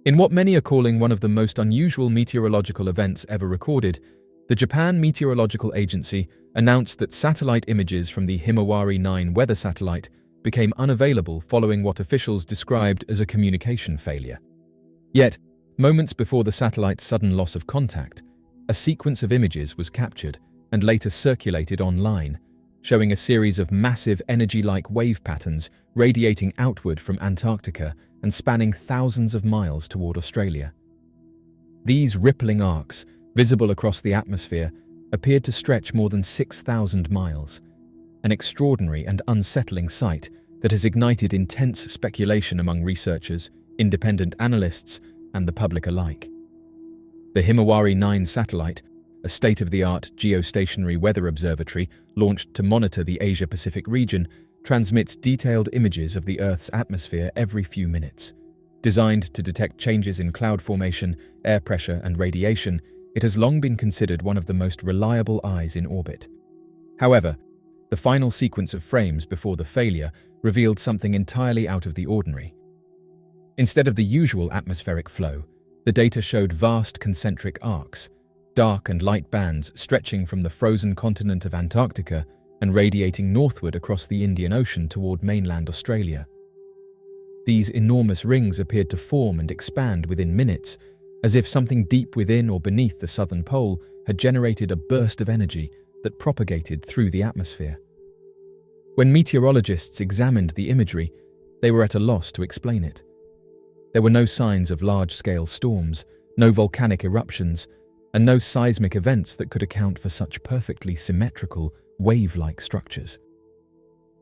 In what many are calling one of the most unusual meteorological events ever recorded, the Japan Meteorological Agency announced that satellite images from the Himawari-9 weather satellite became unavailable following what officials described as a communication failure. Yet, moments before the satellite's sudden loss of contact, a sequence of images was captured and later circulated online, showing a series of massive energy-like wave patterns radiating outward from Antarctica and spanning thousands of miles toward Australia. These rippling arcs, visible across the atmosphere, appeared to stretch more than 6,000 miles, an extraordinary and unsettling sight that has ignited intense speculation among researchers, independent analysts, and the public alike. The Himawari-9 satellite, a state-of-the-art geostationary weather observatory launched to monitor the Asia-Pacific region, transmits detailed images of the Earth's atmosphere every few minutes. Designed to detect changes in cloud formation, air pressure, and radiation, it has long been considered one of the most reliable eyes in orbit. However, the final sequence of frames before the failure revealed something entirely out of the ordinary. Instead of the usual atmospheric flow, the data showed vast concentric arcs, dark and light bands stretching from the frozen continent of Antarctica and radiating northward across the Indian Ocean toward mainland Australia. These enormous rings appeared to form and expand within minutes, as if something deep within or beneath the southern pole had generated a burst of energy that propagated through the atmosphere. When meteorologists examined the imagery, they were at a loss to explain it. There were no signs of large-scale storms, no volcanic eruptions, and no seismic events that could account for such perfectly symmetrical, wave-like structures.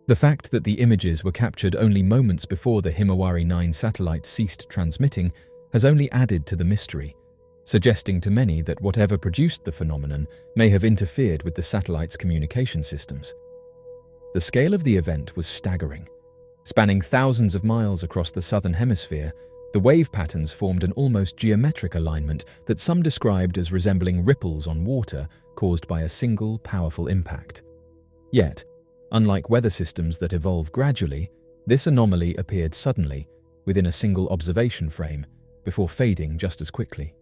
The fact that the images were captured only moments before the Himawari-9 satellite ceased transmitting has only added to the mystery, suggesting to many that whatever produced the phenomenon may have interfered with the satellite's communication systems. The scale of the event was staggering. Spanning thousands of miles across the southern hemisphere, the wave patterns formed an almost geometric alignment that some described as resembling ripples on water caused by a single powerful impact. Yet, unlike weather systems that evolve gradually, this anomaly appeared suddenly, within a single observation frame, before fading just as quickly.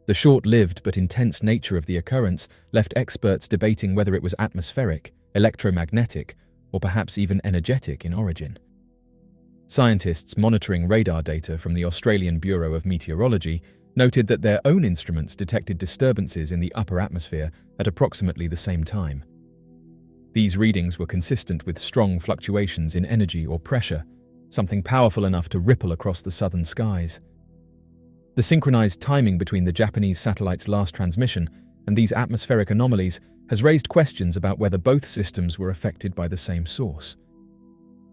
The short-lived but intense nature of the occurrence left experts debating whether it was atmospheric, electromagnetic, or perhaps even energetic in origin. Scientists monitoring radar data from the Australian Bureau of Meteorology noted that their own instruments detected disturbances in the upper atmosphere at approximately the same time. These readings were consistent with strong fluctuations in energy or pressure, something powerful enough to ripple across the southern skies. The synchronized timing between the Japanese satellite's last transmission and these atmospheric anomalies has raised questions about whether both systems were affected by the same source.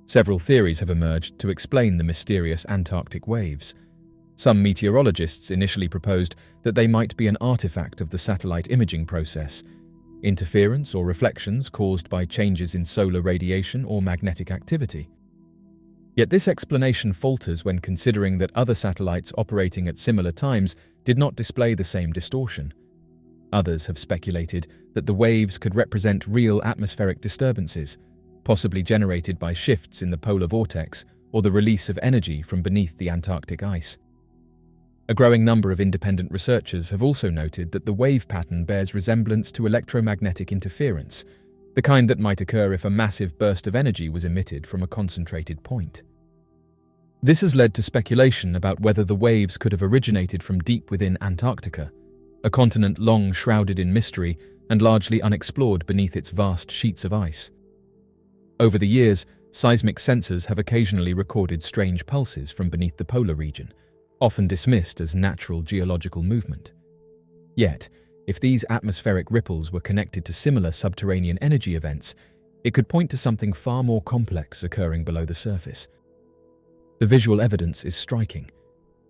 Several theories have emerged to explain the mysterious Antarctic waves. Some meteorologists initially proposed that they might be an artifact of the satellite imaging process, interference or reflections caused by changes in solar radiation or magnetic activity. Yet this explanation falters when considering that other satellites operating at similar times did not display the same distortion. Others have speculated that the waves could represent real atmospheric disturbances, possibly generated by shifts in the polar vortex or the release of energy from beneath the Antarctic ice. A growing number of independent researchers have also noted that the wave pattern bears resemblance to electromagnetic interference, the kind that might occur if a massive burst of energy was emitted from a concentrated point. This has led to speculation about whether the waves could have originated from deep within Antarctica, a continent long shrouded in mystery and largely unexplored beneath its vast sheets of ice. Over the years, seismic sensors have occasionally recorded strange pulses from beneath the polar region, often dismissed as natural geological movement. Yet, if these atmospheric ripples were connected to similar subterranean energy events, it could point to something far more complex occurring below the surface. The visual evidence is striking.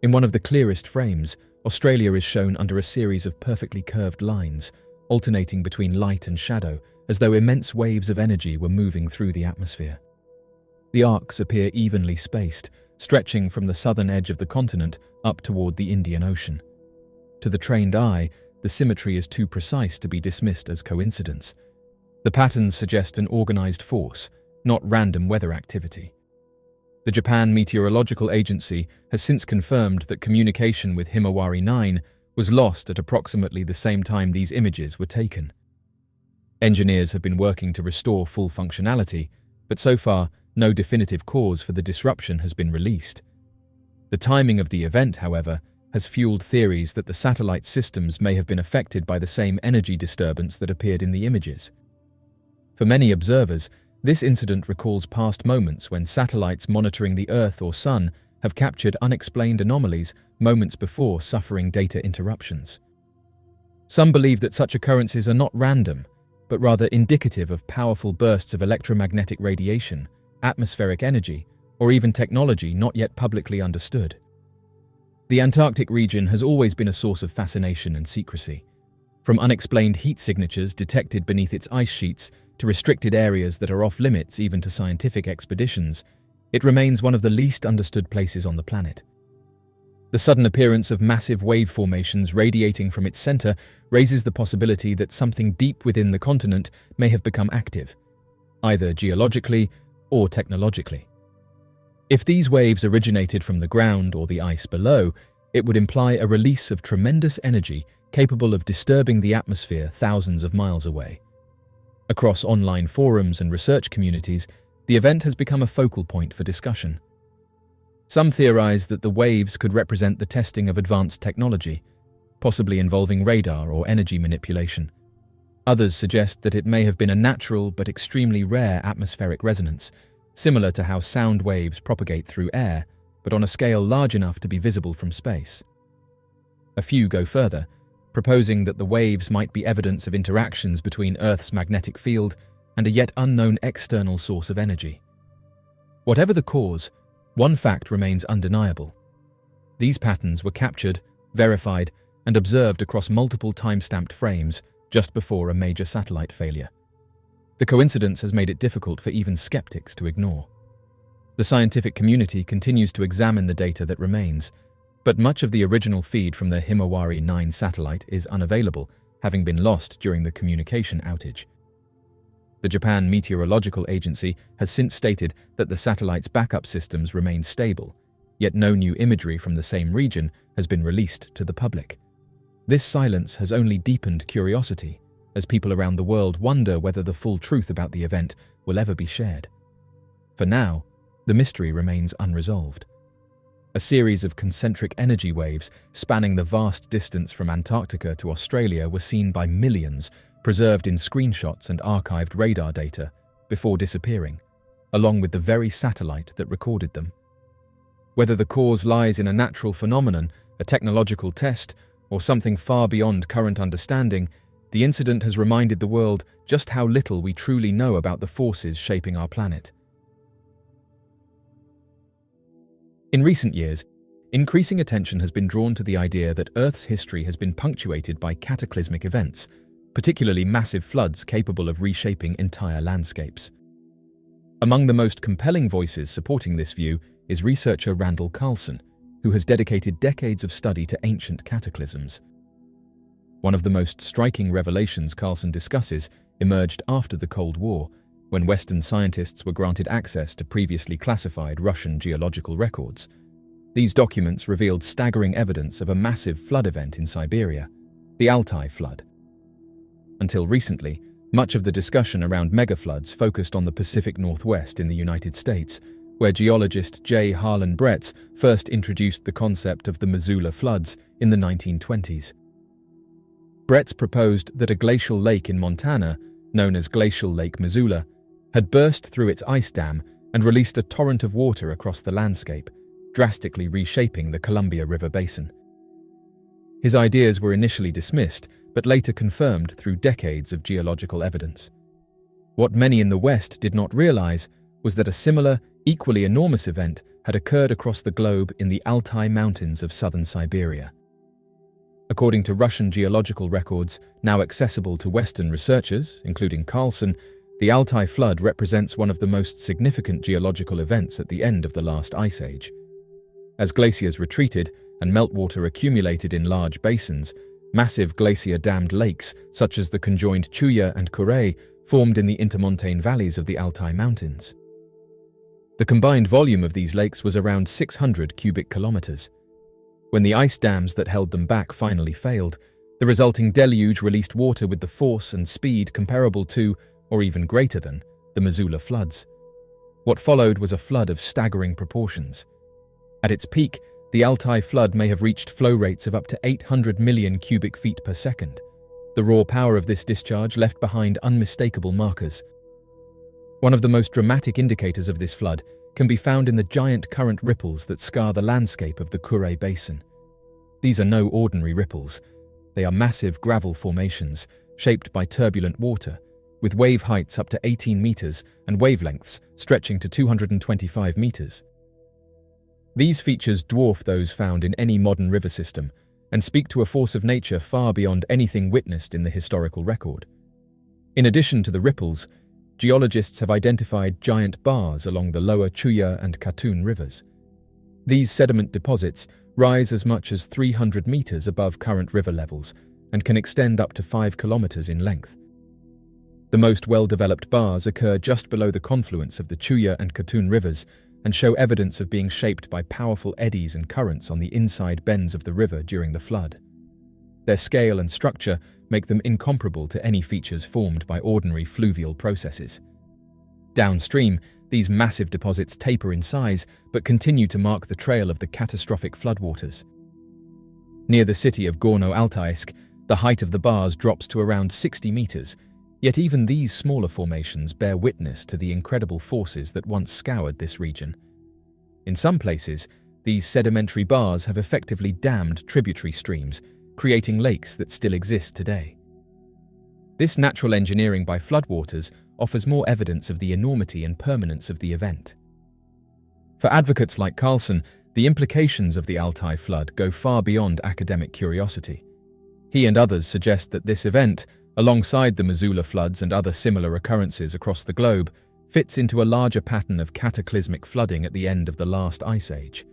In one of the clearest frames, Australia is shown under a series of perfectly curved lines, alternating between light and shadow, as though immense waves of energy were moving through the atmosphere. The arcs appear evenly spaced, stretching from the southern edge of the continent up toward the Indian Ocean. To the trained eye, the symmetry is too precise to be dismissed as coincidence. The patterns suggest an organized force, not random weather activity. The Japan Meteorological Agency has since confirmed that communication with Himawari-9 was lost at approximately the same time these images were taken. Engineers have been working to restore full functionality, but so far, no definitive cause for the disruption has been released. The timing of the event, however, has fueled theories that the satellite systems may have been affected by the same energy disturbance that appeared in the images. For many observers, this incident recalls past moments when satellites monitoring the Earth or Sun have captured unexplained anomalies moments before suffering data interruptions. Some believe that such occurrences are not random, but rather indicative of powerful bursts of electromagnetic radiation, atmospheric energy, or even technology not yet publicly understood. The Antarctic region has always been a source of fascination and secrecy. From unexplained heat signatures detected beneath its ice sheets to restricted areas that are off-limits even to scientific expeditions, it remains one of the least understood places on the planet. The sudden appearance of massive wave formations radiating from its center raises the possibility that something deep within the continent may have become active, either geologically or technologically. If these waves originated from the ground or the ice below, it would imply a release of tremendous energy capable of disturbing the atmosphere thousands of miles away. Across online forums and research communities, the event has become a focal point for discussion. Some theorize that the waves could represent the testing of advanced technology, possibly involving radar or energy manipulation. Others suggest that it may have been a natural but extremely rare atmospheric resonance, similar to how sound waves propagate through air, but on a scale large enough to be visible from space. A few go further, proposing that the waves might be evidence of interactions between Earth's magnetic field and a yet unknown external source of energy. Whatever the cause, one fact remains undeniable. These patterns were captured, verified, and observed across multiple time-stamped frames just before a major satellite failure. The coincidence has made it difficult for even skeptics to ignore. The scientific community continues to examine the data that remains, but much of the original feed from the Himawari-9 satellite is unavailable, having been lost during the communication outage. The Japan Meteorological Agency has since stated that the satellite's backup systems remain stable, yet no new imagery from the same region has been released to the public. This silence has only deepened curiosity, as people around the world wonder whether the full truth about the event will ever be shared. For now, the mystery remains unresolved. A series of concentric energy waves spanning the vast distance from Antarctica to Australia were seen by millions, preserved in screenshots and archived radar data, before disappearing, along with the very satellite that recorded them. Whether the cause lies in a natural phenomenon, a technological test, or something far beyond current understanding, the incident has reminded the world just how little we truly know about the forces shaping our planet. In recent years, increasing attention has been drawn to the idea that Earth's history has been punctuated by cataclysmic events, particularly massive floods capable of reshaping entire landscapes. Among the most compelling voices supporting this view is researcher Randall Carlson, who has dedicated decades of study to ancient cataclysms. One of the most striking revelations Carlson discusses emerged after the Cold War, when Western scientists were granted access to previously classified Russian geological records. These documents revealed staggering evidence of a massive flood event in Siberia, the Altai flood. Until recently, much of the discussion around megafloods focused on the Pacific Northwest in the United States, where geologist J. Harlan Bretz first introduced the concept of the Missoula floods in the 1920s. Bretz proposed that a glacial lake in Montana, known as Glacial Lake Missoula, had burst through its ice dam and released a torrent of water across the landscape, drastically reshaping the Columbia River basin. His ideas were initially dismissed, but later confirmed through decades of geological evidence. What many in the West did not realize was that a similar, equally enormous event had occurred across the globe in the Altai Mountains of southern Siberia. According to Russian geological records now accessible to Western researchers, including Carlson, the Altai flood represents one of the most significant geological events at the end of the last ice age. As glaciers retreated and meltwater accumulated in large basins, massive glacier-dammed lakes, such as the conjoined Chuya and Kure, formed in the intermontane valleys of the Altai Mountains. The combined volume of these lakes was around 600 cubic kilometers. When the ice dams that held them back finally failed, the resulting deluge released water with the force and speed comparable to, or even greater than, the Missoula floods. What followed was a flood of staggering proportions. At its peak, the Altai flood may have reached flow rates of up to 800 million cubic feet per second. The raw power of this discharge left behind unmistakable markers. One of the most dramatic indicators of this flood can be found in the giant current ripples that scar the landscape of the Kure Basin. These are no ordinary ripples. They are massive gravel formations, shaped by turbulent water, with wave heights up to 18 meters and wavelengths stretching to 225 meters. These features dwarf those found in any modern river system and speak to a force of nature far beyond anything witnessed in the historical record. In addition to the ripples, geologists have identified giant bars along the lower Chuya and Katun rivers. These sediment deposits rise as much as 300 meters above current river levels and can extend up to 5 kilometers in length. The most well-developed bars occur just below the confluence of the Chuya and Katun rivers and show evidence of being shaped by powerful eddies and currents on the inside bends of the river during the flood. Their scale and structure make them incomparable to any features formed by ordinary fluvial processes. Downstream, these massive deposits taper in size but continue to mark the trail of the catastrophic floodwaters. Near the city of Gorno-Altaisk, the height of the bars drops to around 60 meters, yet even these smaller formations bear witness to the incredible forces that once scoured this region. In some places, these sedimentary bars have effectively dammed tributary streams, creating lakes that still exist today. This natural engineering by floodwaters offers more evidence of the enormity and permanence of the event. For advocates like Carlson, the implications of the Altai flood go far beyond academic curiosity. He and others suggest that this event, alongside the Missoula floods and other similar occurrences across the globe, fits into a larger pattern of cataclysmic flooding at the end of the last ice age.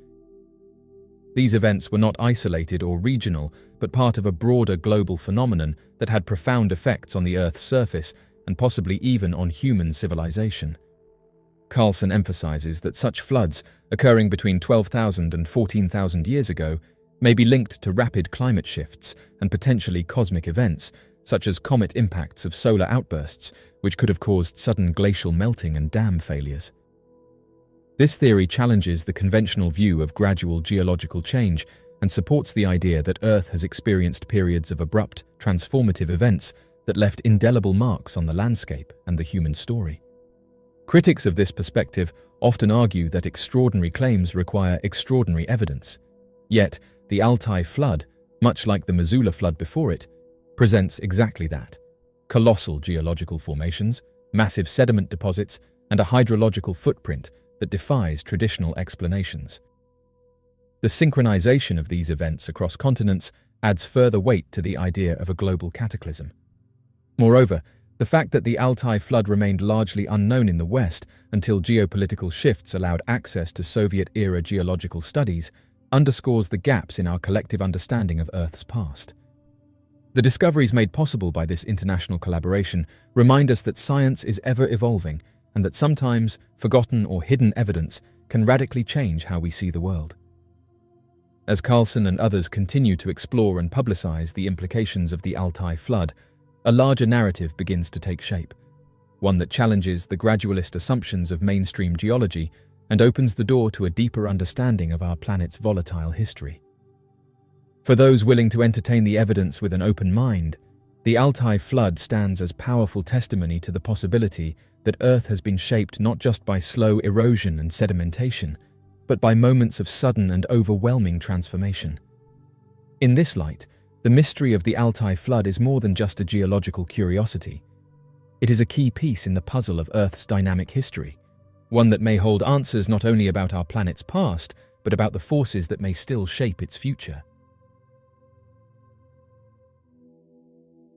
These events were not isolated or regional, but part of a broader global phenomenon that had profound effects on the Earth's surface and possibly even on human civilization. Carlson emphasizes that such floods, occurring between 12,000 and 14,000 years ago, may be linked to rapid climate shifts and potentially cosmic events, such as comet impacts of solar outbursts, which could have caused sudden glacial melting and dam failures. This theory challenges the conventional view of gradual geological change and supports the idea that Earth has experienced periods of abrupt, transformative events that left indelible marks on the landscape and the human story. Critics of this perspective often argue that extraordinary claims require extraordinary evidence. Yet, the Altai flood, much like the Missoula flood before it, presents exactly that: colossal geological formations, massive sediment deposits, and a hydrological footprint that defies traditional explanations. The synchronization of these events across continents adds further weight to the idea of a global cataclysm. Moreover, the fact that the Altai flood remained largely unknown in the West until geopolitical shifts allowed access to Soviet-era geological studies underscores the gaps in our collective understanding of Earth's past. The discoveries made possible by this international collaboration remind us that science is ever evolving and that sometimes forgotten or hidden evidence can radically change how we see the world. As Carlson and others continue to explore and publicize the implications of the Altai flood, a larger narrative begins to take shape, one that challenges the gradualist assumptions of mainstream geology and opens the door to a deeper understanding of our planet's volatile history. For those willing to entertain the evidence with an open mind, the Altai flood stands as powerful testimony to the possibility that Earth has been shaped not just by slow erosion and sedimentation, but by moments of sudden and overwhelming transformation. In this light, the mystery of the Altai flood is more than just a geological curiosity. It is a key piece in the puzzle of Earth's dynamic history, one that may hold answers not only about our planet's past, but about the forces that may still shape its future.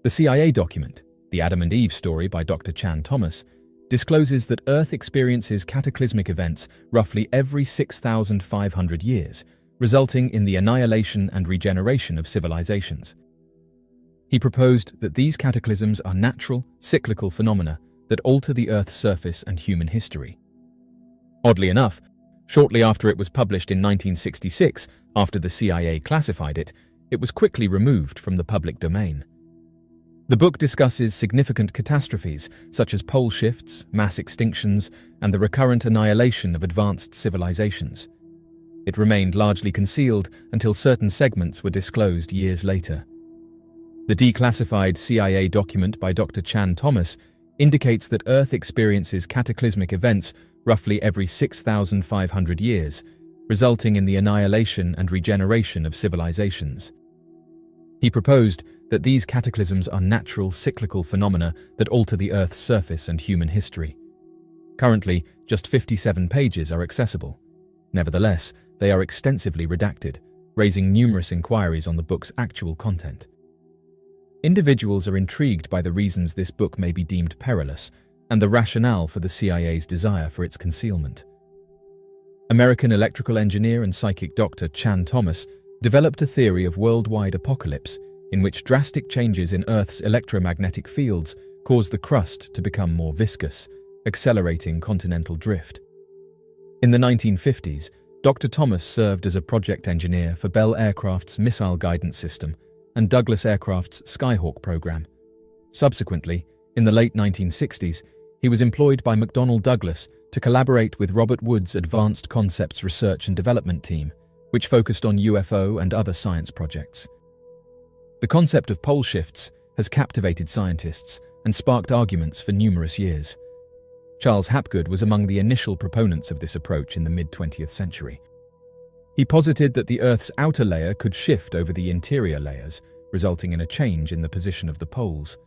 The CIA document, The Adam and Eve Story by Dr. Chan Thomas, discloses that Earth experiences cataclysmic events roughly every 6,500 years, resulting in the annihilation and regeneration of civilizations. He proposed that these cataclysms are natural, cyclical phenomena that alter the Earth's surface and human history. Oddly enough, shortly after it was published in 1966, after the CIA classified it, it was quickly removed from the public domain. The book discusses significant catastrophes such as pole shifts, mass extinctions, and the recurrent annihilation of advanced civilizations. It remained largely concealed until certain segments were disclosed years later. The declassified CIA document by Dr. Chan Thomas indicates that Earth experiences cataclysmic events roughly every 6,500 years, resulting in the annihilation and regeneration of civilizations. He proposed that these cataclysms are natural cyclical phenomena that alter the Earth's surface and human history. Currently, just 57 pages are accessible. Nevertheless, they are extensively redacted, raising numerous inquiries on the book's actual content. Individuals are intrigued by the reasons this book may be deemed perilous and the rationale for the CIA's desire for its concealment. American electrical engineer and psychic Dr. Chan Thomas developed a theory of worldwide apocalypse in which drastic changes in Earth's electromagnetic fields cause the crust to become more viscous, accelerating continental drift. In the 1950s, Dr. Thomas served as a project engineer for Bell Aircraft's Missile Guidance System and Douglas Aircraft's Skyhawk program. Subsequently, in the late 1960s, he was employed by McDonnell Douglas to collaborate with Robert Wood's Advanced Concepts Research and Development Team, which focused on UFO and other science projects. The concept of pole shifts has captivated scientists and sparked arguments for numerous years. Charles Hapgood was among the initial proponents of this approach in the mid-20th century. He posited that the Earth's outer layer could shift over the interior layers, resulting in a change in the position of the poles.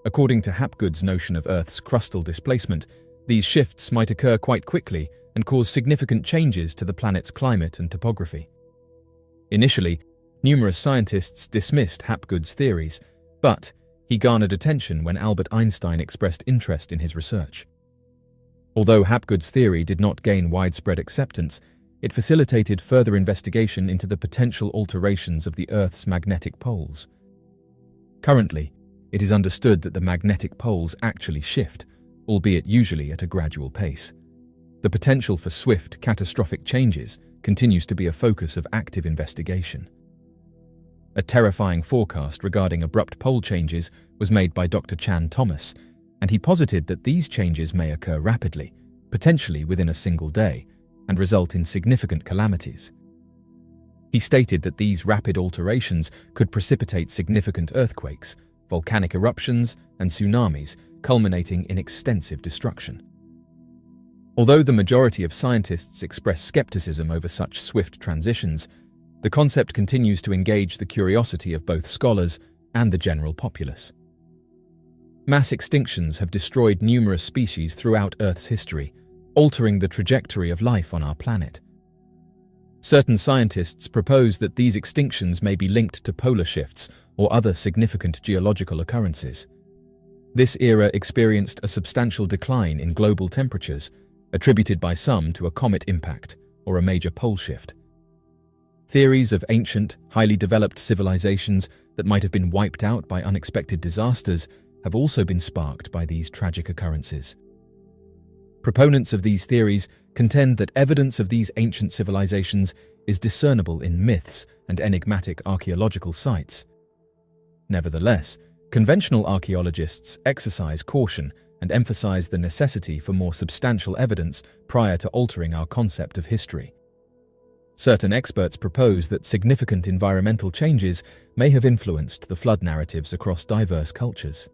According to Hapgood's notion of Earth's crustal displacement, these shifts might occur quite quickly and cause significant changes to the planet's climate and topography. Initially, numerous scientists dismissed Hapgood's theories, but he garnered attention when Albert Einstein expressed interest in his research. Although Hapgood's theory did not gain widespread acceptance, it facilitated further investigation into the potential alterations of the Earth's magnetic poles. Currently, it is understood that the magnetic poles actually shift, albeit usually at a gradual pace. The potential for swift, catastrophic changes continues to be a focus of active investigation. A terrifying forecast regarding abrupt pole changes was made by Dr. Chan Thomas, and he posited that these changes may occur rapidly, potentially within a single day, and result in significant calamities. He stated that these rapid alterations could precipitate significant earthquakes, volcanic eruptions, and tsunamis, culminating in extensive destruction. Although the majority of scientists express skepticism over such swift transitions, the concept continues to engage the curiosity of both scholars and the general populace. Mass extinctions have destroyed numerous species throughout Earth's history, altering the trajectory of life on our planet. Certain scientists propose that these extinctions may be linked to polar shifts or other significant geological occurrences. This era experienced a substantial decline in global temperatures, attributed by some to a comet impact or a major pole shift. Theories of ancient, highly developed civilizations that might have been wiped out by unexpected disasters have also been sparked by these tragic occurrences. Proponents of these theories contend that evidence of these ancient civilizations is discernible in myths and enigmatic archaeological sites. Nevertheless, conventional archaeologists exercise caution and emphasize the necessity for more substantial evidence prior to altering our concept of history. Certain experts propose that significant environmental changes may have influenced the flood narratives across diverse cultures.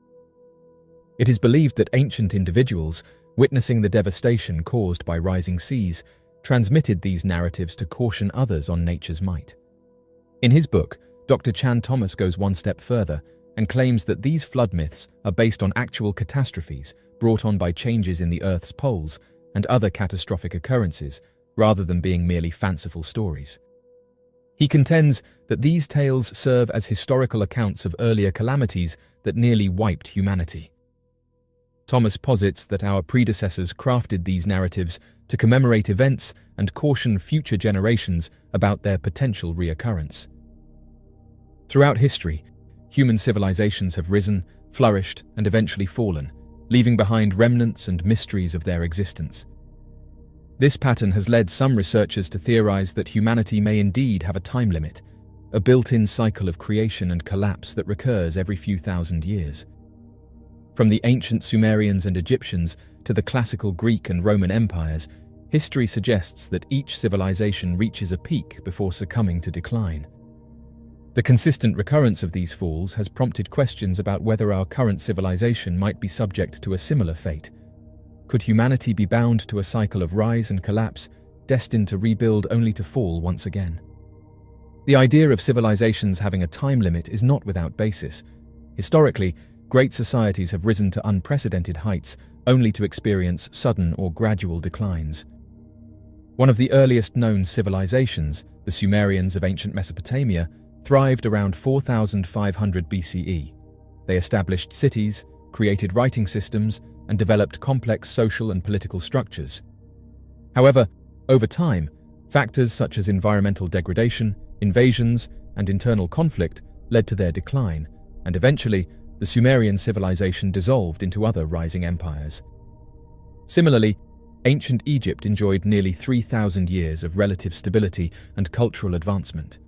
It is believed that ancient individuals, witnessing the devastation caused by rising seas, transmitted these narratives to caution others on nature's might. In his book, Dr. Chan Thomas goes one step further and claims that these flood myths are based on actual catastrophes brought on by changes in the Earth's poles and other catastrophic occurrences, rather than being merely fanciful stories. He contends that these tales serve as historical accounts of earlier calamities that nearly wiped humanity. Thomas posits that our predecessors crafted these narratives to commemorate events and caution future generations about their potential reoccurrence. Throughout history, human civilizations have risen, flourished, and eventually fallen, leaving behind remnants and mysteries of their existence. This pattern has led some researchers to theorize that humanity may indeed have a time limit, a built-in cycle of creation and collapse that recurs every few thousand years. From the ancient Sumerians and Egyptians to the classical Greek and Roman empires, history suggests that each civilization reaches a peak before succumbing to decline. The consistent recurrence of these falls has prompted questions about whether our current civilization might be subject to a similar fate. Could humanity be bound to a cycle of rise and collapse, destined to rebuild only to fall once again? The idea of civilizations having a time limit is not without basis. Historically, great societies have risen to unprecedented heights only to experience sudden or gradual declines. One of the earliest known civilizations, the Sumerians of ancient Mesopotamia, thrived around 4500 BCE. They established cities, created writing systems, and developed complex social and political structures. However, over time, factors such as environmental degradation, invasions, and internal conflict led to their decline, and eventually, the Sumerian civilization dissolved into other rising empires. Similarly, ancient Egypt enjoyed nearly 3,000 years of relative stability and cultural advancement.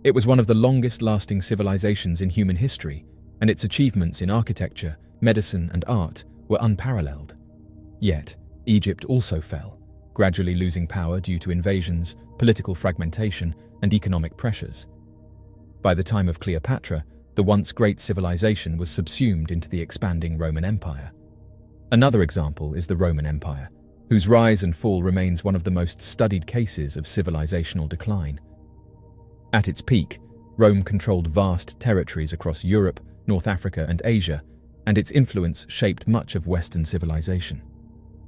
It was one of the longest-lasting civilizations in human history, and its achievements in architecture, medicine, and art were unparalleled. Yet, Egypt also fell, gradually losing power due to invasions, political fragmentation, and economic pressures. By the time of Cleopatra, the once great civilization was subsumed into the expanding Roman Empire. Another example is the Roman Empire, whose rise and fall remains one of the most studied cases of civilizational decline. At its peak, Rome controlled vast territories across Europe, North Africa, and Asia, and its influence shaped much of Western civilization.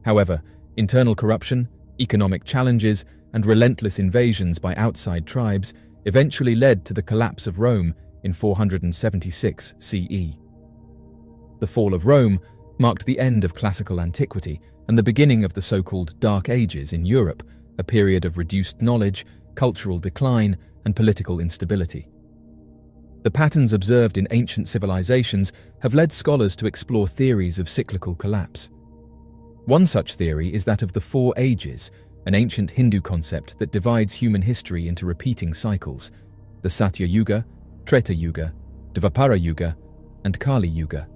However, internal corruption, economic challenges, and relentless invasions by outside tribes eventually led to the collapse of Rome in 476 CE. The fall of Rome marked the end of classical antiquity and the beginning of the so-called Dark Ages in Europe, a period of reduced knowledge, cultural decline, and political instability. The patterns observed in ancient civilizations have led scholars to explore theories of cyclical collapse. One such theory is that of the Four Ages, an ancient Hindu concept that divides human history into repeating cycles: the Satya Yuga, Treta Yuga, Dvapara Yuga, and Kali Yuga.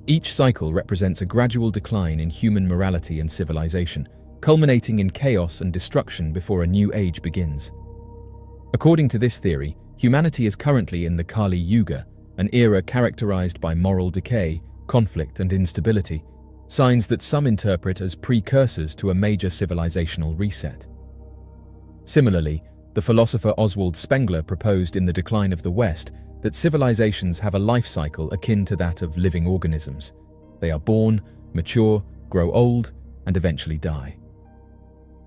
Each cycle represents a gradual decline in human morality and civilization, culminating in chaos and destruction before a new age begins. According to this theory, humanity is currently in the Kali Yuga, an era characterized by moral decay, conflict, and instability, signs that some interpret as precursors to a major civilizational reset. Similarly, the philosopher Oswald Spengler proposed in The Decline of the West that civilizations have a life cycle akin to that of living organisms. They are born, mature, grow old, and eventually die.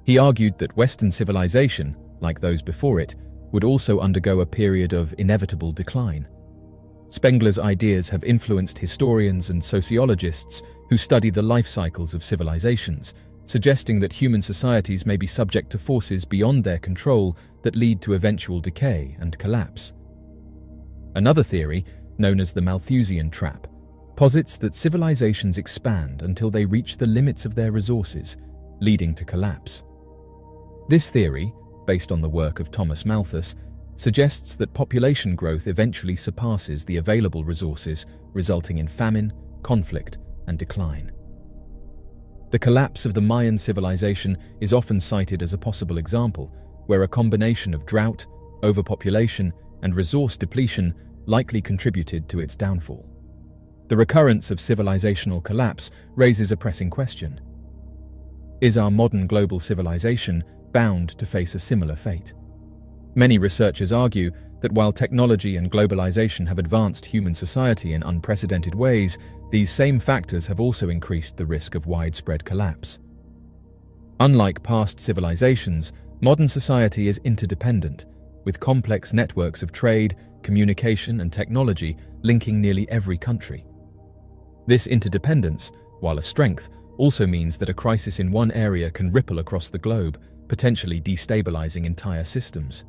He argued that Western civilization, like those before it, would also undergo a period of inevitable decline. Spengler's ideas have influenced historians and sociologists who study the life cycles of civilizations, suggesting that human societies may be subject to forces beyond their control that lead to eventual decay and collapse. Another theory, known as the Malthusian trap, posits that civilizations expand until they reach the limits of their resources, leading to collapse. This theory, based on the work of Thomas Malthus, suggests that population growth eventually surpasses the available resources, resulting in famine, conflict, and decline. The collapse of the Mayan civilization is often cited as a possible example, where a combination of drought, overpopulation, and resource depletion likely contributed to its downfall. The recurrence of civilizational collapse raises a pressing question. Is our modern global civilization bound to face a similar fate? Many researchers argue that while technology and globalization have advanced human society in unprecedented ways, these same factors have also increased the risk of widespread collapse. Unlike past civilizations, modern society is interdependent, with complex networks of trade, communication, and technology linking nearly every country. This interdependence, while a strength, also means that a crisis in one area can ripple across the globe, potentially destabilizing entire systems.